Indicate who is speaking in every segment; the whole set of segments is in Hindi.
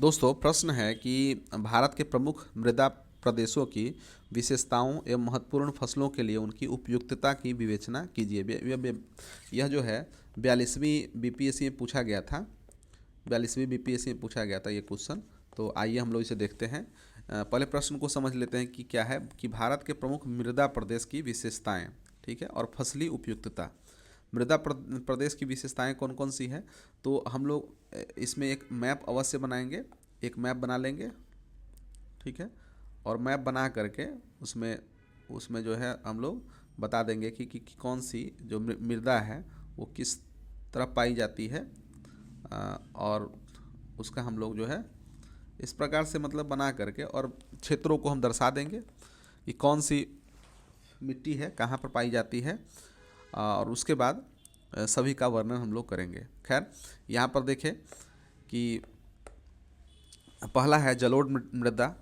Speaker 1: दोस्तों प्रश्न है कि भारत के प्रमुख मृदा प्रदेशों की विशेषताओं एवं महत्वपूर्ण फसलों के लिए उनकी उपयुक्तता की विवेचना कीजिए। यह जो है 42वीं बीपीएससी में पूछा गया था। 42वीं बीपीएससी में पूछा गया था ये क्वेश्चन। तो आइए हम लोग इसे देखते हैं। पहले प्रश्न को समझ लेते हैं कि क्या है कि भारत के प्रमुख मृदा प्रदेश की विशेषताएं, ठीक है, और फसली उपयुक्तता। मृदा प्रदेश की विशेषताएं कौन कौन सी हैं, तो हम लोग इसमें एक मैप अवश्य बनाएंगे। एक मैप बना लेंगे, ठीक है, और मैप बना करके उसमें उसमें जो है हम लोग बता देंगे कि कौन सी जो मृदा है वो किस तरफ पाई जाती है। और उसका हम लोग जो है इस प्रकार से मतलब बना करके और क्षेत्रों को हम दर्शा देंगे कि कौन सी मिट्टी है, कहाँ पर पाई जाती है, और उसके बाद सभी का वर्णन हम लोग करेंगे। खैर, यहाँ पर देखें कि पहला है जलोढ़ मृदा।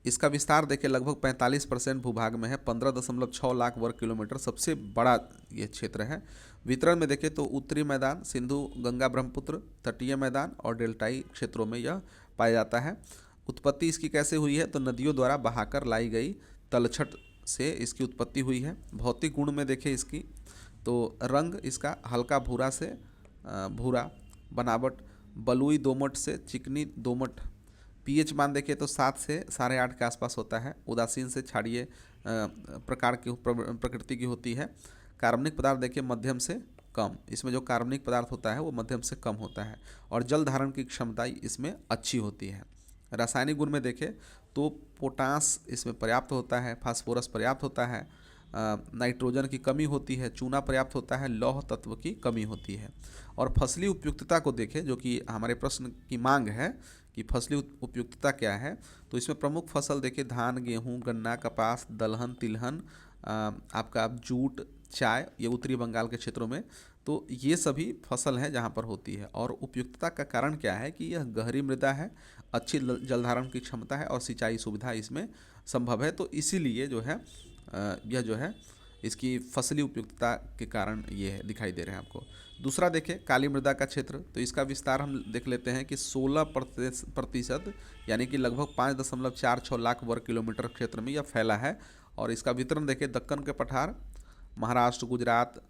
Speaker 1: इसका विस्तार देखें लगभग 45% भूभाग में है, 15.6 लाख वर्ग किलोमीटर सबसे बड़ा ये क्षेत्र है। वितरण में देखें तो उत्तरी मैदान, सिंधु गंगा ब्रह्मपुत्र तटीय मैदान और डेल्टाई क्षेत्रों में यह पाया जाता है। उत्पत्ति इसकी कैसे हुई है, तो नदियों द्वारा बहाकर लाई गई तलछट से इसकी उत्पत्ति हुई है। भौतिक गुण में देखें इसकी तो रंग इसका हल्का भूरा से भूरा, बनावट बलुई दोमट से चिकनी दोमट। पीएच मान देखें तो 7 से 8.5 के आसपास होता है। उदासीन से क्षारीय प्रकार की प्रकृति की होती है। कार्बनिक पदार्थ देखिए मध्यम से कम, इसमें जो कार्बनिक पदार्थ होता है वो मध्यम से कम होता है। और जल धारण की क्षमता इसमें अच्छी होती है। रासायनिक गुण में देखें तो पोटास इसमें पर्याप्त होता है, फास्फोरस पर्याप्त होता है, नाइट्रोजन की कमी होती है, चूना पर्याप्त होता है, लौह तत्व की कमी होती है। और फसली उपयुक्तता को देखें, जो कि हमारे प्रश्न की मांग है कि फसली उपयुक्तता क्या है, तो इसमें प्रमुख फसल देखिए धान, गेहूं, गन्ना, कपास, दलहन, तिलहन, आपका जूट, चाय, ये उत्तरी बंगाल के क्षेत्रों में, तो ये सभी फसल हैं जहाँ पर होती है। और उपयुक्तता का कारण क्या है कि यह गहरी मृदा है, अच्छी जल धारण की क्षमता है और सिंचाई सुविधा इसमें संभव है। तो इसीलिए जो है यह जो है इसकी फसली उपयुक्तता के कारण ये दिखाई दे रहे हैं आपको। दूसरा देखें काली मृदा का क्षेत्र, तो इसका विस्तार हम देख लेते हैं कि 16% यानी कि लगभग 5.46 लाख वर्ग किलोमीटर क्षेत्र में यह फैला है। और इसका वितरण देखें दक्कन के पठार, महाराष्ट्र, गुजरात,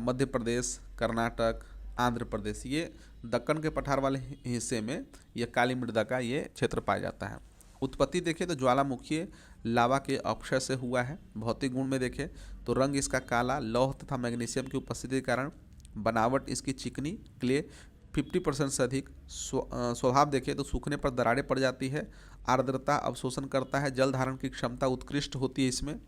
Speaker 1: मध्य प्रदेश, कर्नाटक, आंध्र प्रदेश, ये दक्कन के पठार वाले हिस्से में यह काली मृदा का ये क्षेत्र पाया जाता है। उत्पत्ति देखें तो ज्वालामुखी लावा के अक्षय से हुआ है। भौतिक गुण में देखें तो रंग इसका काला, लौह तथा मैग्नीशियम की उपस्थिति के कारण बनावट इसकी चिकनी, क्ले 50% से अधिक। स्वभाव देखें तो सूखने पर दरारें पड़ जाती है, आर्द्रता अवशोषण करता है, जल धारण की क्षमता उत्कृष्ट होती है इसमें।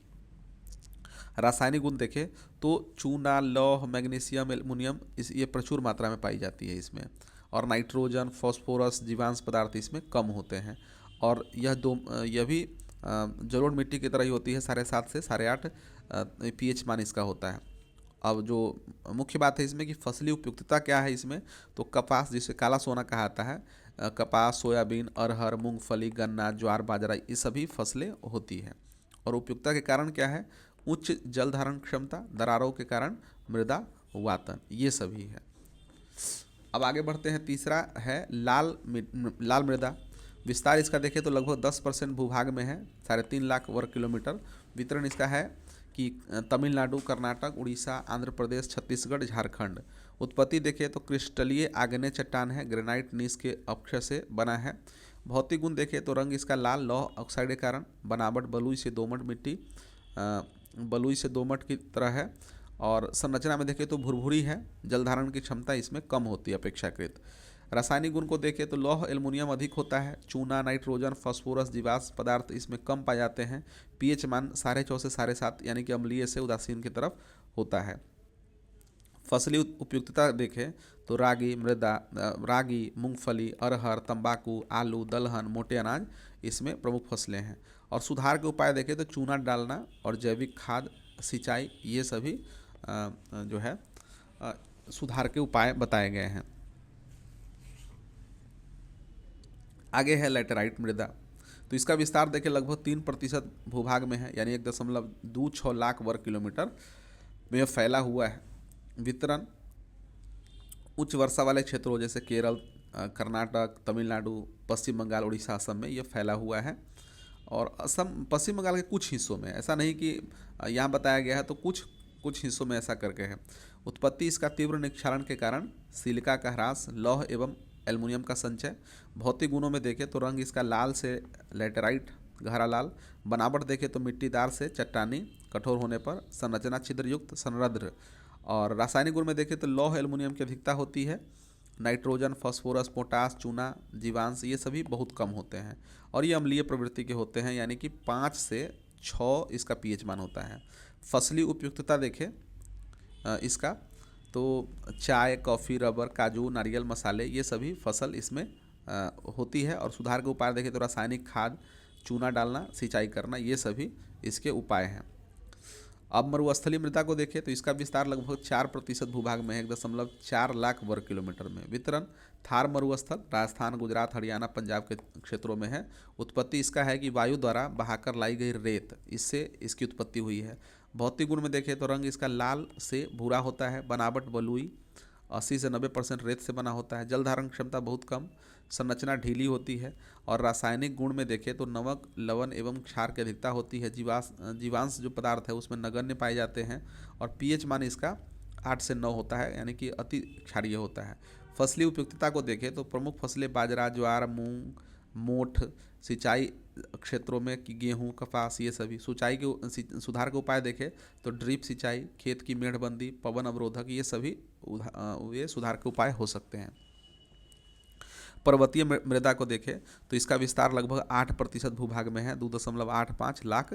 Speaker 1: रासायनिक गुण देखें तो चूना, लौह, मैग्नीशियम, एल्युमिनियम ये प्रचुर मात्रा में पाई जाती है इसमें। और नाइट्रोजन, फॉस्फोरस, जीवांश पदार्थ इसमें कम होते हैं। और यह भी जलोढ़ मिट्टी की तरह ही होती है, 7.5 से 8.5 पीएच मान इसका होता है। अब जो मुख्य बात है इसमें कि फसली उपयुक्तता क्या है इसमें, तो कपास जिसे काला सोना कहा जाता है, कपास, सोयाबीन, अरहर, मूंगफली, गन्ना, ज्वार, बाजरा, ये सभी फसलें होती हैं। और उपयुक्तता के कारण क्या है, उच्च जल धारण क्षमता, दरारों के कारण मृदा वातन, ये सभी है। अब आगे बढ़ते हैं। तीसरा है लाल मृदा। विस्तार इसका देखें तो लगभग 10% भूभाग में है, 3.5 लाख वर्ग किलोमीटर। वितरण इसका है कि तमिलनाडु, कर्नाटक, उड़ीसा, आंध्र प्रदेश, छत्तीसगढ़, झारखंड। उत्पत्ति देखें तो क्रिस्टलीय आग्नेय चट्टान है, ग्रेनाइट नीस के अक्षय से बना है। भौतिक गुण देखें तो रंग इसका लाल, लौह ऑक्साइड के कारण, बनावट बलुई से दोमट मिट्टी, बलुई से दोमट की तरह है। और संरचना में देखें तो भुरभुरी है, जल धारण की क्षमता इसमें कम होती है अपेक्षाकृत। रासायनिक गुण को देखें तो लौह, एल्युमिनियम अधिक होता है, चूना, नाइट्रोजन, फास्फोरस, जीवाश्म पदार्थ इसमें कम पाए जाते हैं। पीएच मान 4.5 से 7.5 यानी कि अम्लीय से उदासीन की तरफ होता है। फसली उपयुक्तता देखें तो रागी, मूंगफली, अरहर, तंबाकू, आलू, दलहन, मोटे अनाज इसमें प्रमुख फसलें हैं। और सुधार के उपाय देखें तो चूना डालना और जैविक खाद, सिंचाई, ये सभी जो है सुधार के उपाय बताए गए हैं। आगे है लैटेराइट मृदा। तो इसका विस्तार देखें लगभग 3% भूभाग में है, यानी 1.26 लाख वर्ग किलोमीटर में फैला हुआ है। वितरण उच्च वर्षा वाले क्षेत्रों जैसे केरल, कर्नाटक, तमिलनाडु, पश्चिम बंगाल, उड़ीसा, असम में ये फैला हुआ है। और असम, पश्चिम बंगाल के कुछ हिस्सों में, ऐसा नहीं कि यहाँ बताया गया है, तो कुछ कुछ हिस्सों में ऐसा करके है। उत्पत्ति इसका तीव्र निक्षारण के कारण सिलिका का ह्रास, लौह एवं एल्युमिनियम का संचय। भौतिक गुणों में देखें तो रंग इसका लाल से लैटेराइट गहरा लाल, बनावट देखें तो मिट्टीदार से चट्टानी, कठोर होने पर संरचना छिद्रयुक्त संरद्र। और रासायनिक गुण में देखें तो लौह एल्युमिनियम की अधिकता होती है। नाइट्रोजन, फास्फोरस, पोटास, चूना, जीवांश ये सभी बहुत कम होते हैं और ये अम्लीय प्रवृत्ति के होते हैं, यानी कि 5 से 6 इसका पीएच मान होता है। फसली उपयुक्तता देखें इसका तो चाय, कॉफ़ी, रबर, काजू, नारियल, मसाले ये सभी फसल इसमें होती है। और सुधार के उपाय देखें तो रासायनिक खाद, चूना डालना, सिंचाई करना ये सभी इसके उपाय हैं। अब मरुस्थलीय मृदा को देखें तो इसका विस्तार लगभग 4% भूभाग में है, 1.4 लाख वर्ग किलोमीटर में। वितरण थार मरुस्थल राजस्थान, गुजरात, हरियाणा, पंजाब के क्षेत्रों में है। उत्पत्ति इसका है कि वायु द्वारा बहाकर लाई गई रेत, इससे इसकी उत्पत्ति हुई है। भौतिक गुण में देखें तो रंग इसका लाल से भूरा होता है। बनावट बलुई, 80 से 90% रेत से बना होता है। जल धारण क्षमता बहुत कम, संरचना ढीली होती है। और रासायनिक गुण में देखें तो नमक, लवण एवं क्षार की अधिकता होती है। जीवांश जो पदार्थ है उसमें नगण्य पाए जाते हैं। और पीएच मान इसका 8 से 9 होता है, यानी कि अति क्षारीय होता है। फसली उपयुक्तता को देखें तो प्रमुख फसलें बाजरा, ज्वार, मूंग, मोठ। सिंचाई क्षेत्रों में कि गेहूँ, कपास ये सभी। सिंचाई के सुधार के उपाय देखें तो ड्रिप सिंचाई, खेत की मेढ़बंदी, पवन अवरोधक ये सभी ये सुधार के उपाय हो सकते हैं। पर्वतीय मृदा को देखें तो इसका विस्तार लगभग 8% भूभाग में है, 2.85 लाख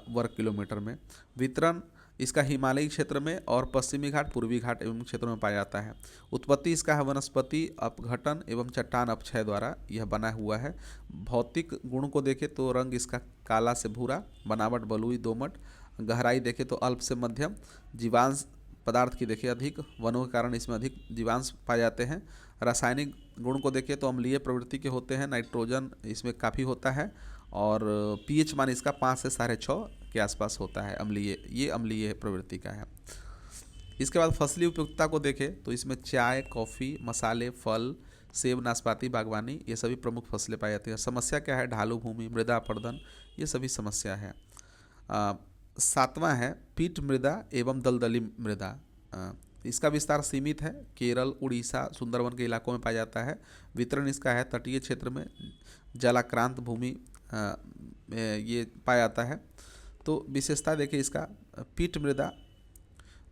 Speaker 1: वर्ग किलोमीटर में। वितरण इसका हिमालयी क्षेत्र में और पश्चिमी घाट, पूर्वी घाट एवं क्षेत्रों में पाया जाता है। उत्पत्ति इसका है वनस्पति अपघटन एवं चट्टान अपक्षय द्वारा यह बना हुआ है। भौतिक गुण को देखें तो रंग इसका काला से भूरा, बनावट बलुई दोमट, गहराई देखें तो अल्प से मध्यम। जीवांश पदार्थ की देखें अधिक, वनों के कारण इसमें अधिक जीवांश पाए जाते हैं। रासायनिक गुण को देखें तो अम्लीय प्रवृत्ति के होते हैं, नाइट्रोजन इसमें काफ़ी होता है। और पीएच मान इसका 5 से 6.5 के आसपास होता है। ये अम्लीय प्रवृत्ति का है। इसके बाद फसली उपयुक्तता को देखें तो इसमें चाय, कॉफ़ी, मसाले, फल, सेब, नाशपाती, बागवानी ये सभी प्रमुख फसलें पाई जाती हैं। समस्या क्या है? ढालू भूमि, मृदा अपरदन ये सभी समस्या है। 7वां है पीट मृदा एवं दलदली मृदा। इसका विस्तार सीमित है, केरल, उड़ीसा, सुंदरवन के इलाकों में पाया जाता है। वितरण इसका है तटीय क्षेत्र में, जलाक्रांत भूमि ये पाया जाता है। तो विशेषता देखिए इसका पीट मृदा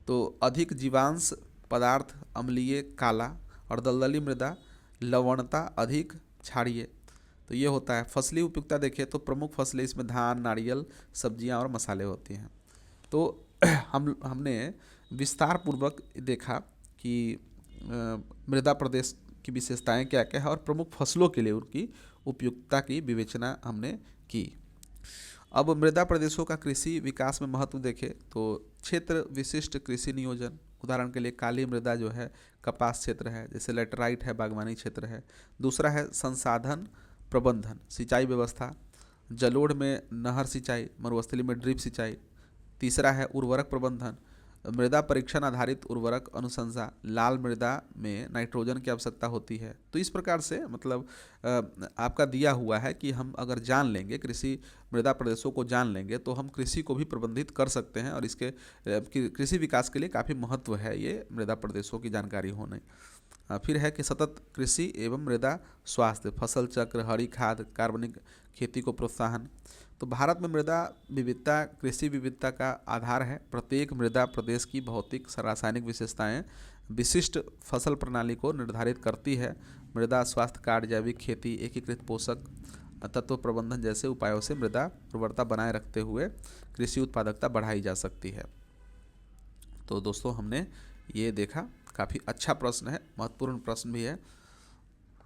Speaker 1: तो अधिक जीवांश पदार्थ, अम्लीय, काला। और दलदली मृदा लवणता अधिक, क्षारीय। तो ये होता है। फसली उपयुक्तता देखें तो प्रमुख फसलें इसमें धान, नारियल, सब्जियां और मसाले होती हैं। तो हमने विस्तार पूर्वक देखा कि मृदा प्रदेश की विशेषताएं क्या क्या है और प्रमुख फसलों के लिए उनकी उपयुक्तता की विवेचना हमने की। अब मृदा प्रदेशों का कृषि विकास में महत्व देखें तो क्षेत्र विशिष्ट कृषि नियोजन, उदाहरण के लिए काली मृदा जो है कपास क्षेत्र है, जैसे लेटराइट है बागवानी क्षेत्र है। दूसरा है संसाधन प्रबंधन, सिंचाई व्यवस्था, जलोढ़ में नहर सिंचाई, मरुस्थली में ड्रिप सिंचाई। तीसरा है उर्वरक प्रबंधन, मृदा परीक्षण आधारित उर्वरक अनुशंसा, लाल मृदा में नाइट्रोजन की आवश्यकता होती है। तो इस प्रकार से मतलब आपका दिया हुआ है कि हम अगर जान लेंगे कृषि मृदा प्रदेशों को जान लेंगे तो हम कृषि को भी प्रबंधित कर सकते हैं और इसके कृषि विकास के लिए काफ़ी महत्व है ये मृदा प्रदेशों की जानकारी होने। फिर है कि सतत कृषि एवं मृदा स्वास्थ्य, फसल चक्र, हरी खाद, कार्बनिक खेती को प्रोत्साहन। तो भारत में मृदा विविधता कृषि विविधता का आधार है। प्रत्येक मृदा प्रदेश की भौतिक रासायनिक विशेषताएं विशिष्ट फसल प्रणाली को निर्धारित करती है। मृदा स्वास्थ्य कार्ड, जैविक खेती, एकीकृत पोषक तत्व प्रबंधन जैसे उपायों से मृदा उर्वरता बनाए रखते हुए कृषि उत्पादकता बढ़ाई जा सकती है। तो दोस्तों हमने ये देखा, काफ़ी अच्छा प्रश्न है, महत्वपूर्ण प्रश्न भी है।